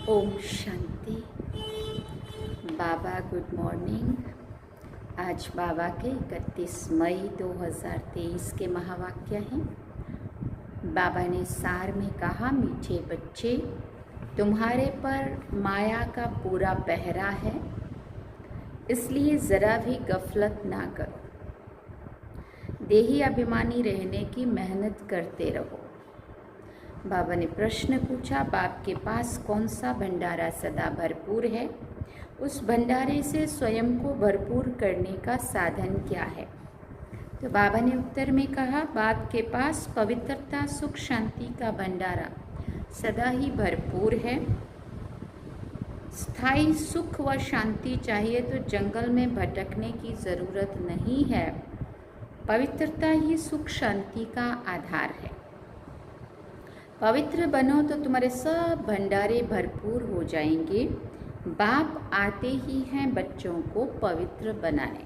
ओम शांति। बाबा good morning. आज बाबा के 31 मई 2023 के महावाक्य हैं। बाबा ने सार में कहा, मीठे बच्चे, तुम्हारे पर माया का पूरा पहरा है, इसलिए ज़रा भी गफलत ना करो। देही अभिमानी रहने की मेहनत करते रहो। बाबा ने प्रश्न पूछा, बाप के पास कौन सा भंडारा सदा भरपूर है? उस भंडारे से स्वयं को भरपूर करने का साधन क्या है? तो बाबा ने उत्तर में कहा, बाप के पास पवित्रता, सुख, शांति का भंडारा सदा ही भरपूर है। स्थायी सुख व शांति चाहिए तो जंगल में भटकने की ज़रूरत नहीं है। पवित्रता ही सुख शांति का आधार है। पवित्र बनो तो तुम्हारे सब भंडारे भरपूर हो जाएंगे। बाप आते ही हैं बच्चों को पवित्र बनाने।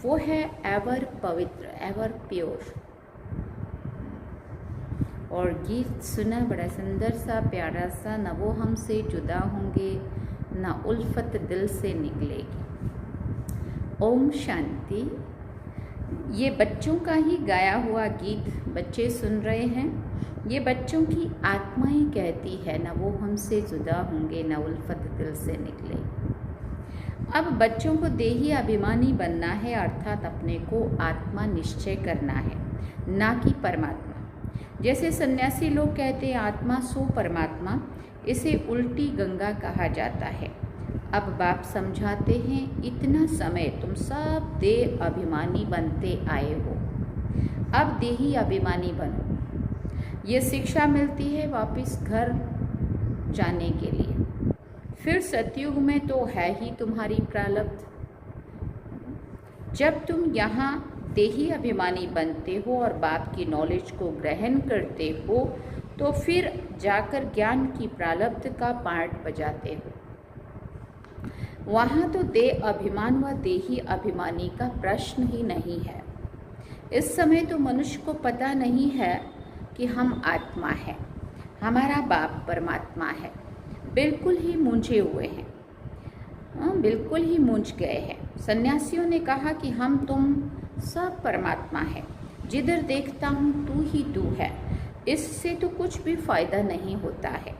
वो है एवर पवित्र, एवर प्योर। और गीत सुना बड़ा सुंदर सा, प्यारा सा, न वो हमसे जुदा होंगे न उल्फत दिल से निकलेगी। ओम शांति। ये बच्चों का ही गाया हुआ गीत बच्चे सुन रहे हैं। ये बच्चों की आत्माएं कहती है, न वो हमसे जुदा होंगे न उल्फत दिल से निकले। अब बच्चों को देही अभिमानी बनना है, अर्थात अपने को आत्मा निश्चय करना है, ना कि परमात्मा। जैसे सन्यासी लोग कहते हैं आत्मा सो परमात्मा, इसे उल्टी गंगा कहा जाता है। अब बाप समझाते हैं, इतना समय तुम सब देह अभिमानी बनते आए हो, अब देही अभिमानी बनो। ये शिक्षा मिलती है वापस घर जाने के लिए। फिर सतयुग में तो है ही तुम्हारी प्रारब्ध। जब तुम यहाँ देही अभिमानी बनते हो और बाप की नॉलेज को ग्रहण करते हो, तो फिर जाकर ज्ञान की प्रारब्ध का पार्ट बजाते हो। वहाँ तो देह अभिमान व देही अभिमानी का प्रश्न ही नहीं है। इस समय तो मनुष्य को पता नहीं है कि हम आत्मा है, हमारा बाप परमात्मा है। बिल्कुल ही मूंझे हुए हैं, बिल्कुल ही मूंझ गए हैं। सन्यासियों ने कहा कि हम तुम सब परमात्मा है, जिधर देखता हूँ तू ही तू है। इससे तो कुछ भी फायदा नहीं होता है।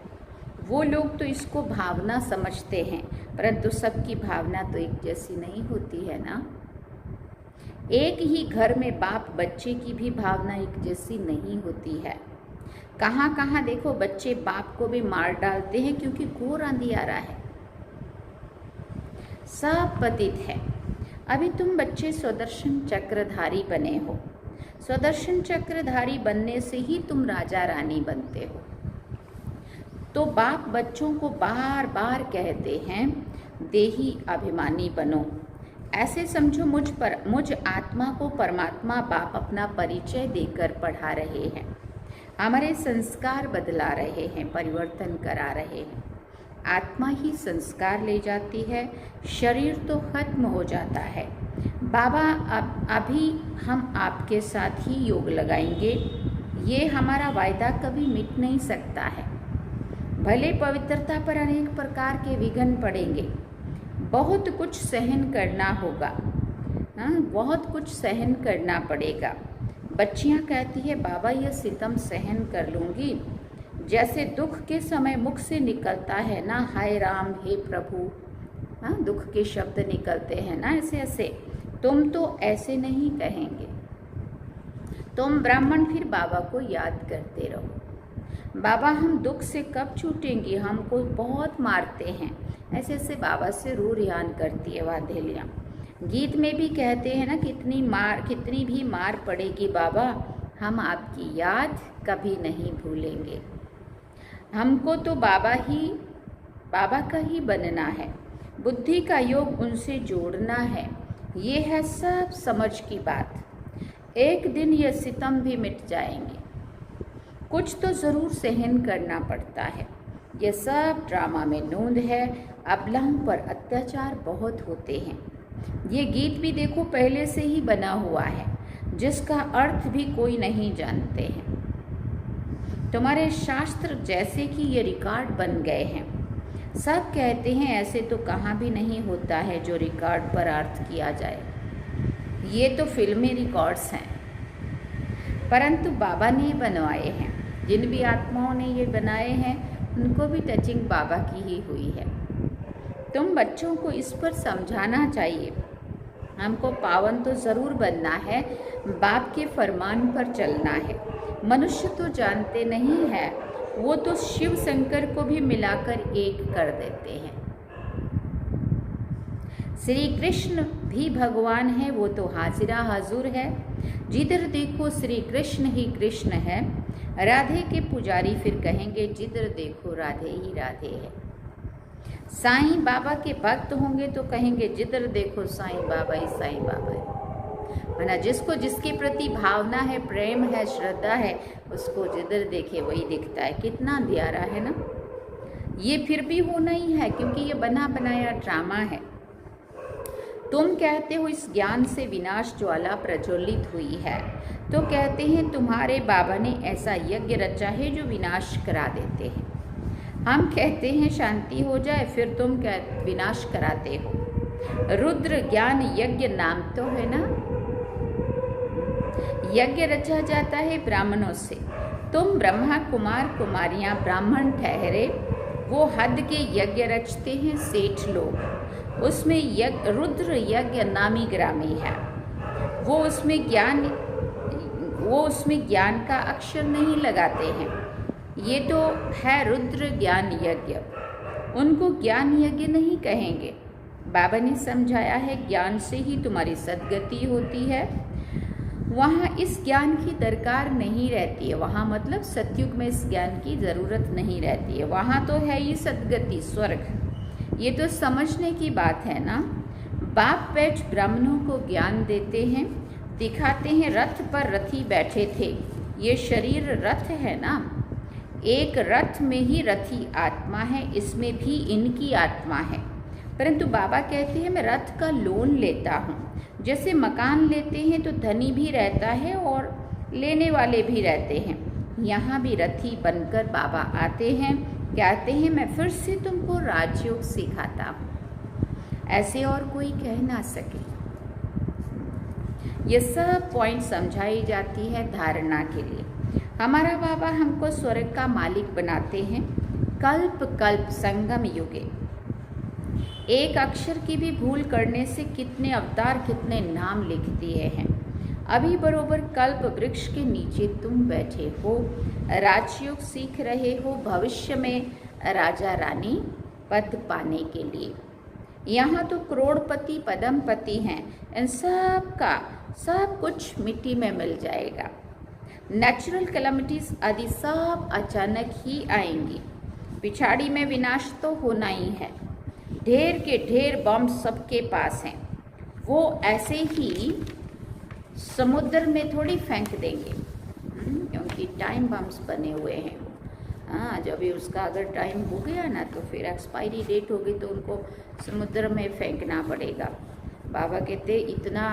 वो लोग तो इसको भावना समझते हैं, परंतु सबकी भावना तो एक जैसी नहीं होती है ना। एक ही घर में बाप बच्चे की भी भावना एक जैसी नहीं होती है। कहाँ कहाँ देखो बच्चे बाप को भी मार डालते हैं क्योंकि घोर अंधियारा है, सब पतित है। अभी तुम बच्चे स्वदर्शन चक्रधारी बने हो। स्वदर्शन चक्रधारी बनने से ही तुम राजा रानी बनते हो। तो बाप बच्चों को बार बार कहते हैं, देही अभिमानी बनो। ऐसे समझो मुझ आत्मा को परमात्मा बाप अपना परिचय देकर पढ़ा रहे हैं, हमारे संस्कार बदला रहे हैं, परिवर्तन करा रहे हैं। आत्मा ही संस्कार ले जाती है, शरीर तो खत्म हो जाता है। बाबा अभी हम आपके साथ ही योग लगाएंगे, ये हमारा वायदा कभी मिट नहीं सकता है। भले पवित्रता पर अनेक प्रकार के विघ्न पड़ेंगे, बहुत कुछ सहन करना होगा, बहुत कुछ सहन करना पड़ेगा। बच्चियां कहती है, बाबा ये सितम सहन कर लूँगी। जैसे दुख के समय मुख से निकलता है ना, हाय राम, हे प्रभु, दुख के शब्द निकलते हैं ना, ऐसे ऐसे। तुम तो ऐसे नहीं कहेंगे। तुम ब्राह्मण फिर बाबा को याद करते रहो। बाबा हम दुख से कब छूटेंगे, हमको बहुत मारते हैं। ऐसे ऐसे बाबा से रू रियान करती है वाधेलियाँ। गीत में भी कहते हैं ना, कितनी भी मार पड़ेगी बाबा, हम आपकी याद कभी नहीं भूलेंगे। हमको तो बाबा का ही बनना है, बुद्धि का योग उनसे जोड़ना है। ये है सब समझ की बात। एक दिन ये सितम भी मिट जाएंगे। कुछ तो ज़रूर सहन करना पड़ता है। ये सब ड्रामा में नोंद है। अबलाओं पर अत्याचार बहुत होते हैं। ये गीत भी देखो पहले से ही बना हुआ है, जिसका अर्थ भी कोई नहीं जानते हैं। तुम्हारे शास्त्र जैसे कि ये रिकॉर्ड बन गए हैं। सब कहते हैं ऐसे तो कहाँ भी नहीं होता है जो रिकॉर्ड पर अर्थ किया जाए, ये तो फिल्मी रिकॉर्ड्स हैं। परंतु बाबा ने बनवाए हैं, जिन भी आत्माओं ने ये बनाए हैं उनको भी टचिंग बाबा की ही हुई है। तुम बच्चों को इस पर समझाना चाहिए। हमको पावन तो ज़रूर बनना है, बाप के फरमान पर चलना है। मनुष्य तो जानते नहीं है, वो तो शिव शंकर को भी मिलाकर एक कर देते हैं। श्री कृष्ण भी भगवान है, वो तो हाजिरा हाजुर है। जिधर देखो श्री कृष्ण ही कृष्ण है। राधे के पुजारी फिर कहेंगे जिधर देखो राधे ही राधे है। साईं बाबा के भक्त होंगे तो कहेंगे जिधर देखो साईं बाबा ही साईं बाबा है। माना जिसको जिसके प्रति भावना है, प्रेम है, श्रद्धा है, उसको जिधर देखे वही दिखता है। कितना प्यारा है ना। ये फिर भी होना ही है, क्योंकि ये बना बनाया ड्रामा है। तुम कहते हो इस ज्ञान से विनाश ज्वाला प्रज्वलित हुई है, तो कहते हैं तुम्हारे बाबा ने ऐसा यज्ञ रचा है जो विनाश करा देते हैं। हम कहते हैं शांति हो जाए, फिर तुम विनाश कराते हो। रुद्र ज्ञान यज्ञ नाम तो है ना। यज्ञ रचा जाता है ब्राह्मणों से। तुम ब्रह्मा कुमार कुमारियां ब्राह्मण ठहरे, वो हद के यज्ञ रचते हैं सेठ लोग। उसमें यज्ञ रुद्र यज्ञ नामी ग्रामी है। वो उसमें ज्ञान का अक्षर नहीं लगाते हैं। ये तो है रुद्र ज्ञान यज्ञ, उनको ज्ञान यज्ञ नहीं कहेंगे। बाबा ने समझाया है ज्ञान से ही तुम्हारी सद्गति होती है। वहाँ इस ज्ञान की दरकार नहीं रहती है। वहाँ मतलब सतयुग में इस ज्ञान की ज़रूरत नहीं रहती है। वहाँ तो है ही सद्गति, स्वर्ग। ये तो समझने की बात है ना। बाप बैठ ब्राह्मणों को ज्ञान देते हैं, दिखाते हैं रथ पर रथी बैठे थे। ये शरीर रथ है ना। एक रथ में ही रथी आत्मा है, इसमें भी इनकी आत्मा है। परंतु बाबा कहते हैं मैं रथ का लोन लेता हूँ। जैसे मकान लेते हैं तो धनी भी रहता है और लेने वाले भी रहते हैं। यहाँ भी रथी बनकर बाबा आते हैं, कहते हैं मैं फिर से तुमको राजयोग सिखाता हूँ। ऐसे और कोई कह ना सके। ये सब पॉइंट समझाई जाती है धारणा के लिए। हमारा बाबा हमको स्वर्ग का मालिक बनाते हैं। कल्प कल्प संगम युगे एक अक्षर की भी भूल करने से कितने अवतार, कितने नाम लिख दिए हैं। अभी बरोबर कल्प वृक्ष के नीचे तुम बैठे हो, राजयोग सीख रहे हो भविष्य में राजा रानी पद पाने के लिए। यहाँ तो करोड़पति पदमपति हैं, इन सब का सब कुछ मिट्टी में मिल जाएगा। नेचुरल कैलेमिटीज आदि सब अचानक ही आएंगी। पिछाड़ी में विनाश तो होना ही है। ढेर के ढेर बम सबके पास हैं। वो ऐसे ही समुद्र में थोड़ी फेंक देंगे, क्योंकि टाइम बम्स बने हुए हैं। हाँ, जब भी उसका अगर टाइम हो गया ना तो फिर एक्सपायरी डेट होगी तो उनको समुद्र में फेंकना पड़ेगा। बाबा कहते इतना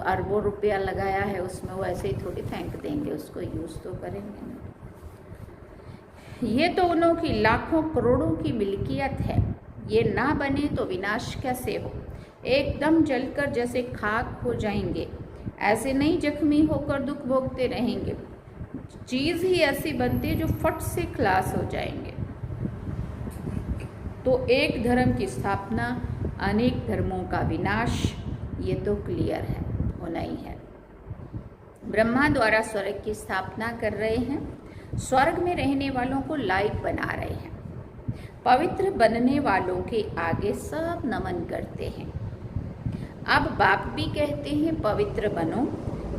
अरबों रुपया लगाया है उसमें, वो ऐसे ही थोड़ी फेंक देंगे, उसको यूज़ तो करेंगे ना। ये तो उन्हों की लाखों करोड़ों की मिल्कियत है। ये ना बने तो विनाश कैसे हो। एकदम जलकर जैसे खाक हो जाएंगे, ऐसे नहीं जख्मी होकर दुख भोगते रहेंगे। चीज़ ही ऐसी बनती है जो फट से खलास हो जाएंगे। तो एक धर्म की स्थापना, अनेक धर्मों का विनाश, ये तो क्लियर है, होना ही है। ब्रह्मा द्वारा स्वर्ग की स्थापना कर रहे हैं। स्वर्ग में रहने वालों को लायक बना रहे हैं। पवित्र बनने वालों के आगे सब नमन करते हैं। अब बाप भी कहते हैं पवित्र बनो।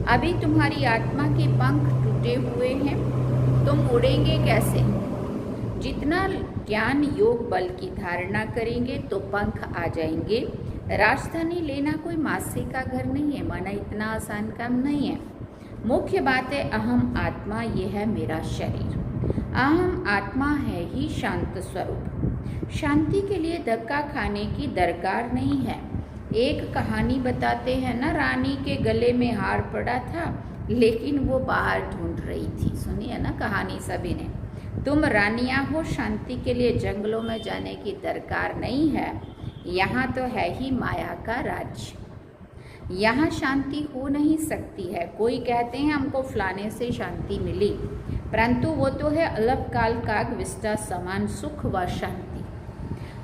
अभी तुम्हारी आत्मा के पंख टूटे हुए हैं, तुम उड़ेंगे कैसे। जितना ज्ञान योग बल की धारणा करेंगे तो पंख आ जाएंगे। राजधानी लेना कोई मासी का घर नहीं है, माना इतना आसान काम नहीं है। मुख्य बात है अहम आत्मा, ये है मेरा शरीर। अहम आत्मा है ही शांत स्वरूप। शांति के लिए धक्का खाने की दरकार नहीं है। एक कहानी बताते हैं ना, रानी के गले में हार पड़ा था लेकिन वो बाहर ढूंढ रही थी। सुनिए ना कहानी सभी ने। तुम रानियां हो, शांति के लिए जंगलों में जाने की दरकार नहीं है। यहाँ तो है ही माया का राज्य। यहाँ शांति हो नहीं सकती है। कोई कहते हैं हमको फलाने से शांति मिली, परंतु वो तो है अलग काल काग विष्टा समान सुख व शांति।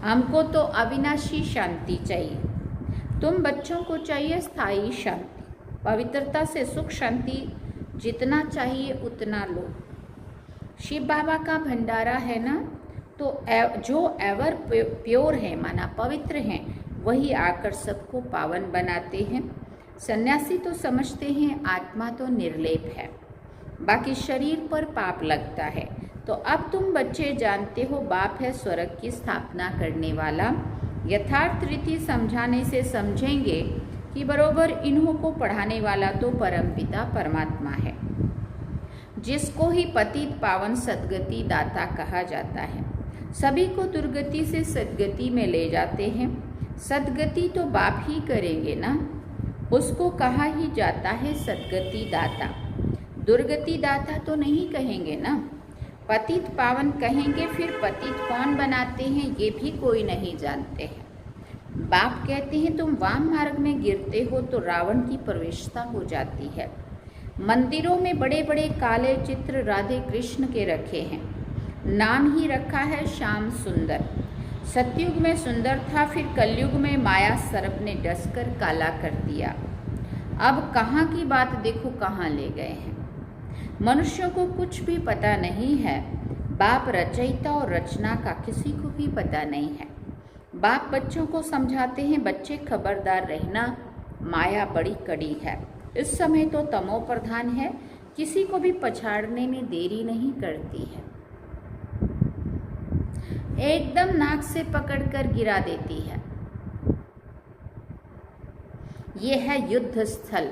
हमको तो अविनाशी शांति चाहिए। तुम बच्चों को चाहिए स्थायी शांति, पवित्रता से सुख शांति जितना चाहिए उतना लो। शिव बाबा का भंडारा है ना, तो जो एवर प्योर है माना पवित्र हैं, वही आकर सबको पावन बनाते हैं। सन्यासी तो समझते हैं आत्मा तो निर्लेप है, बाकी शरीर पर पाप लगता है। तो अब तुम बच्चे जानते हो बाप है स्वर्ग की स्थापना करने वाला। यथार्थ रीति समझाने से समझेंगे कि बरोबर इन्हों को पढ़ाने वाला तो परमपिता परमात्मा है, जिसको ही पतित पावन सद्गति दाता कहा जाता है। सभी को दुर्गति से सद्गति में ले जाते हैं। सद्गति तो बाप ही करेंगे ना, उसको कहा ही जाता है सद्गति दाता। दुर्गति दाता तो नहीं कहेंगे ना, पतित पावन कहेंगे। फिर पतित कौन बनाते हैं ये भी कोई नहीं जानते हैं। बाप कहते हैं तुम वाम मार्ग में गिरते हो तो रावण की प्रवेशता हो जाती है। मंदिरों में बड़े बड़े काले चित्र राधे कृष्ण के रखे हैं, नाम ही रखा है श्याम सुंदर। सतयुग में सुंदर था, फिर कलयुग में माया सर्प ने डसकर काला कर दिया। अब कहाँ की बात देखो कहाँ ले गए हैं। मनुष्यों को कुछ भी पता नहीं है। बाप रचयिता और रचना का किसी को भी पता नहीं है। बाप बच्चों को समझाते हैं बच्चे खबरदार रहना, माया बड़ी कड़ी है। इस समय तो तमो प्रधान है, किसी को भी पछाड़ने में देरी नहीं करती है, एकदम नाक से पकड़कर गिरा देती है। ये है युद्ध स्थल।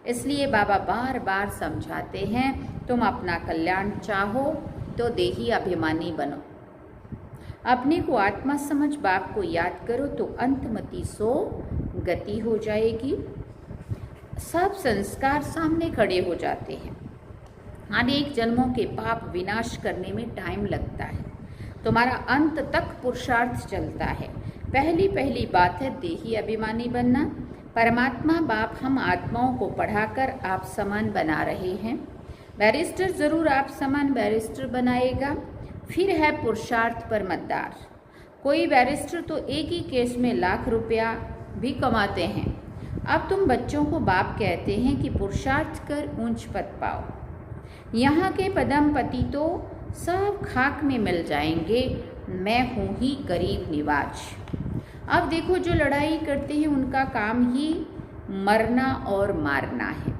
इसलिए बाबा बार बार समझाते हैं तुम अपना कल्याण चाहो तो देही अभिमानी बनो। अपने को आत्मा समझ बाप को याद करो तो अंतमति सो गति हो जाएगी। सब संस्कार सामने खड़े हो जाते हैं। अनेक जन्मों के पाप विनाश करने में टाइम लगता है, तुम्हारा अंत तक पुरुषार्थ चलता है। पहली बात है देही अभिमानी बनना। परमात्मा बाप हम आत्माओं को पढ़ाकर आप समान बना रहे हैं। बैरिस्टर जरूर आप समान बैरिस्टर बनाएगा। फिर है पुरुषार्थ पर मतदार। कोई बैरिस्टर तो एक ही केस में लाख रुपया भी कमाते हैं। अब तुम बच्चों को बाप कहते हैं कि पुरुषार्थ कर ऊंच पद पाओ। यहाँ के पदमपति तो सब खाक में मिल जाएंगे, मैं हूँ ही गरीब निवाज। अब देखो जो लड़ाई करते हैं उनका काम ही मरना और मारना है।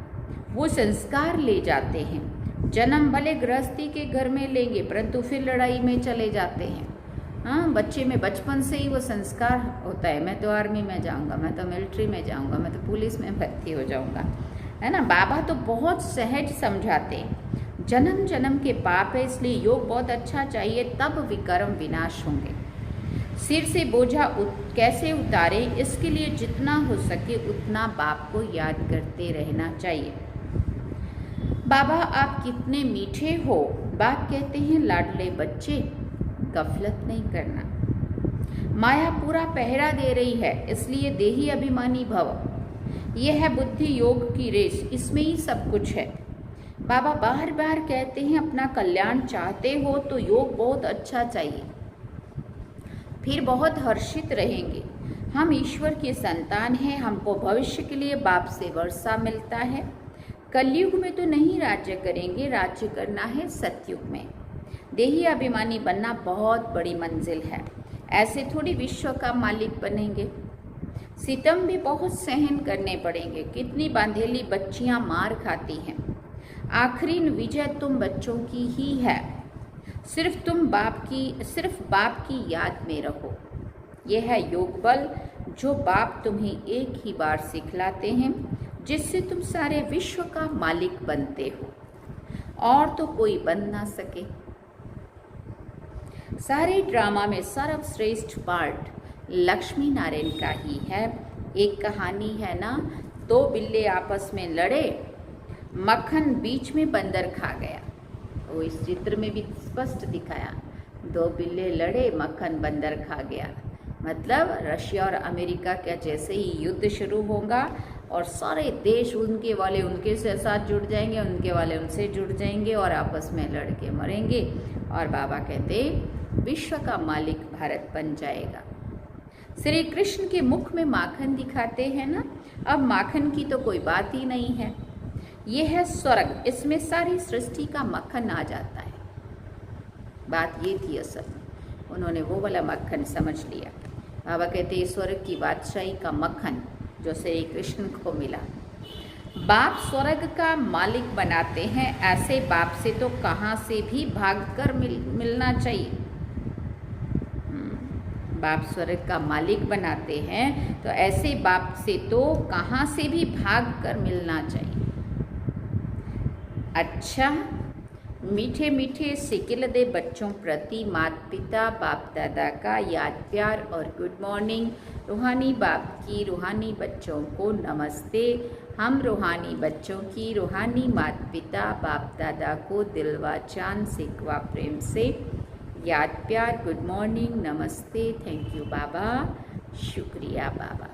वो संस्कार ले जाते हैं। जन्म भले गृहस्थी के घर में लेंगे परंतु फिर लड़ाई में चले जाते हैं। हाँ, बच्चे में बचपन से ही वो संस्कार होता है, मैं तो आर्मी में जाऊंगा, मैं तो मिलिट्री में जाऊंगा, मैं तो पुलिस में भर्ती हो जाऊंगा, है ना। बाबा तो बहुत सहज समझाते हैं। जन्म जन्म के पाप है, इसलिए योग बहुत अच्छा चाहिए, तब विकर्म विनाश होंगे। सिर से बोझा कैसे उतारें, इसके लिए जितना हो सके उतना बाप को याद करते रहना चाहिए। बाबा आप कितने मीठे हो। बाप कहते हैं लाडले बच्चे गफलत नहीं करना। माया पूरा पहरा दे रही है, इसलिए देही अभिमानी भव। यह है बुद्धि योग की रेस, इसमें ही सब कुछ है। बाबा बार बार कहते हैं अपना कल्याण चाहते हो तो योग बहुत अच्छा चाहिए, फिर बहुत हर्षित रहेंगे। हम ईश्वर की संतान हैं, हमको भविष्य के लिए बाप से वर्षा मिलता है। कलयुग में तो नहीं राज्य करेंगे, राज्य करना है सतयुग में। देही अभिमानी बनना बहुत बड़ी मंजिल है, ऐसे थोड़ी विश्व का मालिक बनेंगे। सितम भी बहुत सहन करने पड़ेंगे। कितनी बांधेली बच्चियां मार खाती हैं। आखिरी विजय तुम बच्चों की ही है। सिर्फ बाप की याद में रहो। यह है योग बल जो बाप तुम्हें एक ही बार सिखलाते हैं, जिससे तुम सारे विश्व का मालिक बनते हो और तो कोई बन ना सके। सारे ड्रामा में सर्वश्रेष्ठ पार्ट लक्ष्मी नारायण का ही है। एक कहानी है ना, 2 बिल्ले आपस में लड़े, मक्खन बीच में बंदर खा गया। वो इस चित्र में भी स्पष्ट दिखाया, 2 बिल्ले लड़े, मक्खन बंदर खा गया। मतलब रशिया और अमेरिका का जैसे ही युद्ध शुरू होगा और सारे देश उनके वाले उनके से साथ जुड़ जाएंगे, उनके वाले उनसे जुड़ जाएंगे और आपस में लड़ के मरेंगे। और बाबा कहते विश्व का मालिक भारत बन जाएगा। श्री कृष्ण के मुख में माखन दिखाते हैं ना, अब माखन की तो कोई बात ही नहीं है। ये है स्वर्ग, इसमें सारी सृष्टि का मक्खन आ जाता है। बात ये थी असल में, उन्होंने वो वाला मक्खन समझ लिया। बाबा कहते हैं स्वर्ग की बादशाही का मक्खन जो श्री कृष्ण को मिला। बाप स्वर्ग का मालिक बनाते हैं, ऐसे बाप से तो कहाँ से भी भागकर मिलना चाहिए। बाप स्वर्ग का मालिक बनाते हैं तो ऐसे बाप से तो कहाँ से भी भागकर मिलना चाहिए। अच्छा, मीठे मीठे सिकिल दे बच्चों प्रति माता पिता बाप दादा का याद प्यार और गुड मॉर्निंग। रूहानी बाप की रूहानी बच्चों को नमस्ते। हम रूहानी बच्चों की रूहानी माता पिता बाप दादा को दिलवा चांद सिकवा प्रेम से याद प्यार गुड मॉर्निंग नमस्ते। थैंक यू बाबा, शुक्रिया बाबा।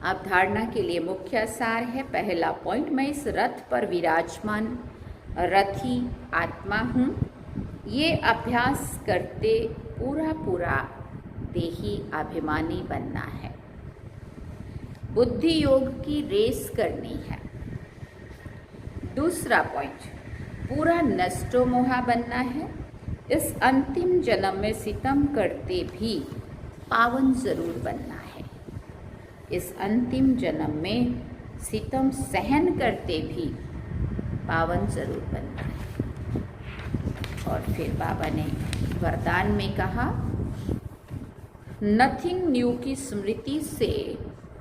अब धारणा के लिए मुख्य सार है। पहला पॉइंट, मैं इस रथ पर विराजमान रथी आत्मा हूँ। ये अभ्यास करते पूरा देही अभिमानी बनना है। बुद्धि योग की रेस करनी है। दूसरा पॉइंट, पूरा नष्टो मोहा बनना है। इस अंतिम जन्म में सितम करते भी पावन जरूर बनना है। इस अंतिम जन्म में सितम सहन करते भी पावन जरूर बनना है। और फिर बाबा ने वरदान में कहा, नथिंग न्यू की स्मृति से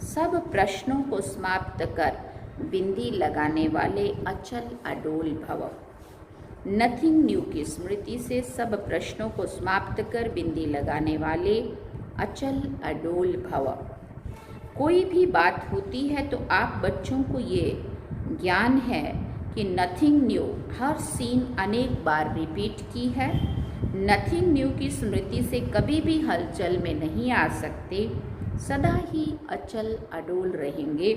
सब प्रश्नों को समाप्त कर बिंदी लगाने वाले अचल अडोल भव। नथिंग न्यू की स्मृति से सब प्रश्नों को समाप्त कर बिंदी लगाने वाले अचल अडोल भव। कोई भी बात होती है तो आप बच्चों को ये ज्ञान है कि नथिंग न्यू हर सीन अनेक बार रिपीट की है। नथिंग न्यू की स्मृति से कभी भी हलचल में नहीं आ सकते, सदा ही अचल अडोल रहेंगे।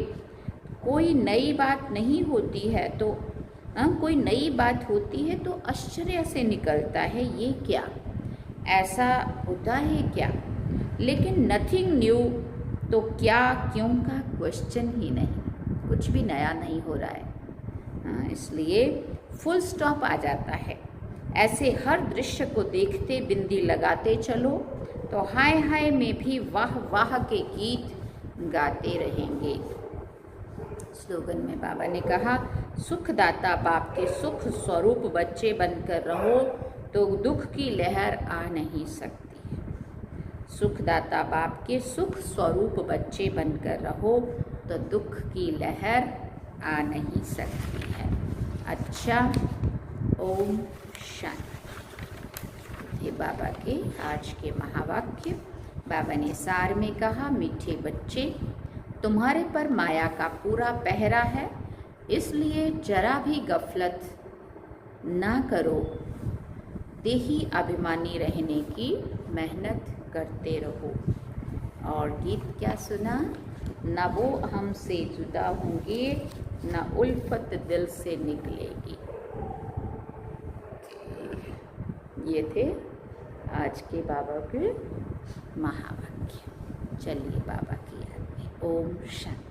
कोई नई बात नहीं होती है तो कोई नई बात होती है तो आश्चर्य से निकलता है, ये क्या, ऐसा होता है क्या। लेकिन नथिंग न्यू तो क्या क्यों का क्वेश्चन ही नहीं, कुछ भी नया नहीं हो रहा है। इसलिए फुल स्टॉप आ जाता है। ऐसे हर दृश्य को देखते बिंदी लगाते चलो तो हाय हाय में भी वाह वाह के गीत गाते रहेंगे। स्लोगन में बाबा ने कहा, सुखदाता बाप के सुख स्वरूप बच्चे बनकर रहो तो दुख की लहर आ नहीं सकती। सुखदाता बाप के सुख स्वरूप बच्चे बनकर रहो तो दुख की लहर आ नहीं सकती है। अच्छा, ओम शांति। ये बाबा के आज के महावाक्य। बाबा ने सार में कहा, मीठे बच्चे, तुम्हारे पर माया का पूरा पहरा है, इसलिए जरा भी गफलत ना करो। देही अभिमानी रहने की मेहनत करते रहो। और गीत क्या सुना, न वो हमसे जुदा होंगे न उल्फत दिल से निकलेगी। ये थे आज के बाबा के महावाक्य। चलिए बाबा की याद में ओम शांति।